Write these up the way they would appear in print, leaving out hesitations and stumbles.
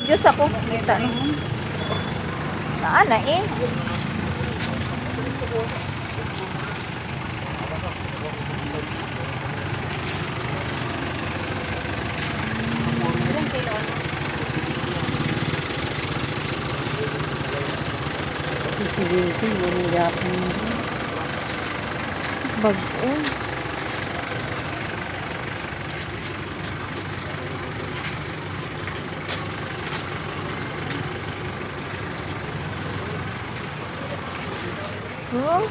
Diyos ako. Kita ni. Naana eh. Sige, mo yapon. Tapos bago. Oh.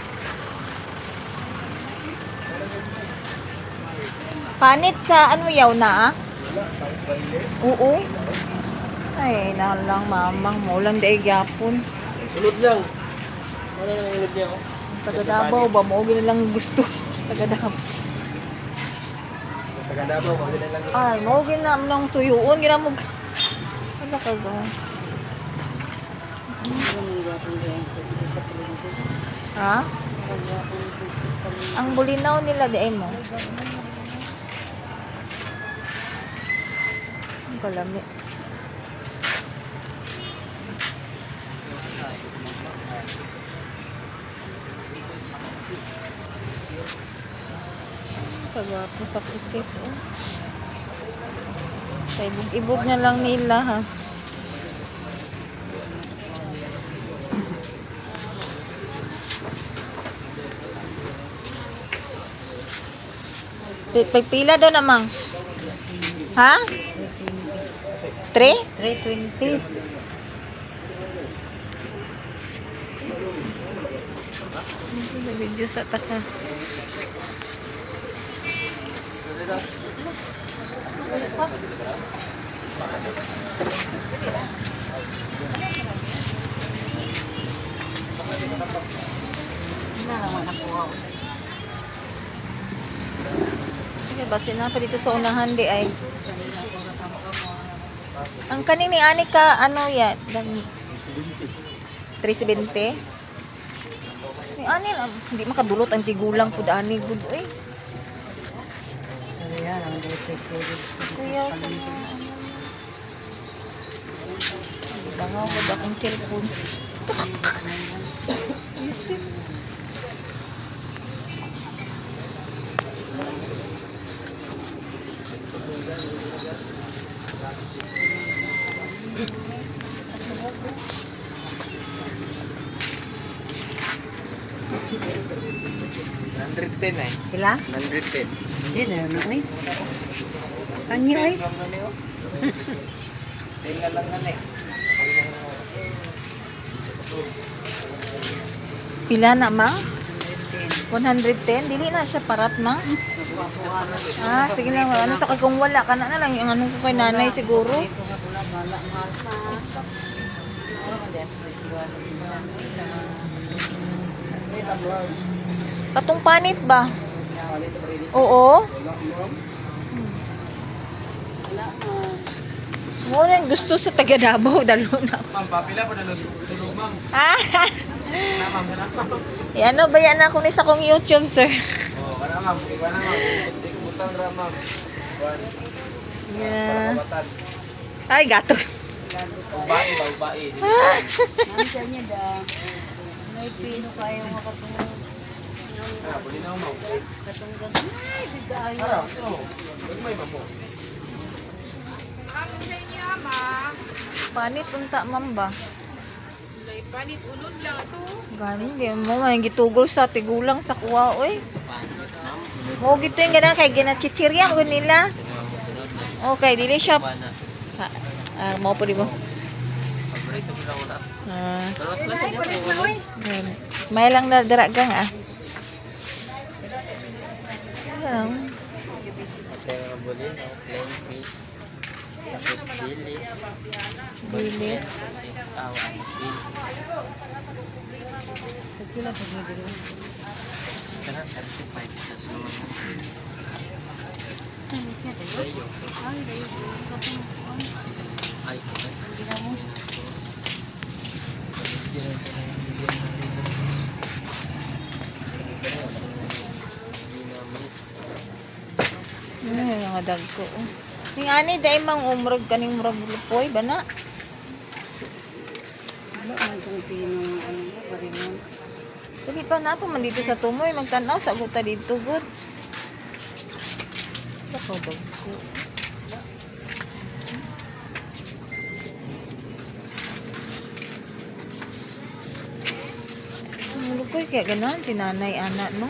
Panit sa ano yaw na ah? Oo. Ay, nalang mamang mo lang daig yapon. Ulod lang. Ano nang ulod niya oh? Taga Davao ba mo lang gusto. Taga Davao. Taga Davao, wala na lang. Ay, mo ginam nang tuyuon ginamog. Ano ka ba? Ha? Ang bulinaw nila di ay mo. Ang kalami. Kagwapo sa pusit. Oh. Sa ibog na lang nila ha. Pagpila daw namang. Ha? 3? 320. Video sa taka. Sige, basin na pa dito sa unahan di ay. Ang kaning ni ani ka ano yan? 370. Ni ani hindi makadulot ang tigulang pud ani gud oy. Ayan, ang Kuya sa bangaw mo akong cellphone. Isip. eh. Kila? 110. Hindi na ano ay. Kangi ay. Tingnan lang nga eh. Pila na ma? 110? Dili na siya parat ma? Ah, sige lang. Ano sa kung wala ka na lang yung anong ko kay nanay siguro. Katong panit ba? Oo. Mo nang gusto sa taga Davao dalo na. Ma'am, papila pa na tulog ma'am. Ah. Na ma'am, kana ma'am. Ano ba yan ako ni sa kong YouTube, sir? Oh, kana ma'am, iba na ma'am. Hindi ko butang ra ma'am. Yeah. Batan. Ay, gato. Ubain ba, ubain. Nandiyan niya da. May pino kayo makatungo. Ah, pwede na ma'am. Katunggan. Ay, bigayo. Ara, oh. Wag may mamo. Panit unta man ba? Panit ulod lang ito. Ganin di mo may gitugol sa tigulang sa kuwa oy. Mo gito yung ganang kay ginachichirya ko nila. Okay, dili siya. Mo po di mo. Paborito mo lang una. Terus lang Yan. Smile lang na daragang ah. Ayan. Pero bulin, plain fish. Tapos dilis. Dilis. Awan. Pagkila pa mo dito. Kana 35 sa suman. Saan siya tayo? Ay, dayo. Katunggan. Ay, Ginamos. Ay, mga dagko. Ning ani dai mang umrog kaning murag lupoy bana. Wala man itong pinong ano, baringon. Dili pa na ako man dito sa tumoy. Magtanaw sa guta dito, good. Bako ko. Lupoy kaya ganahan si nanay anak no?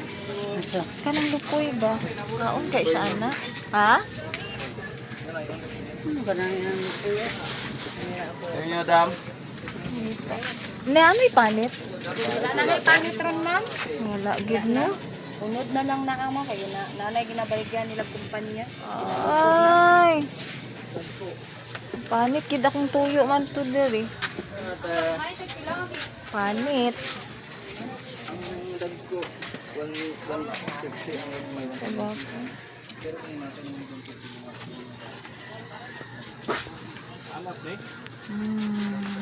Asa? Kanang lupoy ba? Kaon kay sa anak? Ha? Ano ba nang yan po yan? Sa inyo, dam. Na may panit? Wala na kay panit ron, ma'am. Wala gid no. Unod na lang na amo kayo na nanay ginabaligyan nila kumpanya. Ay. Panit kid akong tuyo man to diri. Panit. Ang dagko. 160 ang may Tabako. anak eh. Hmm.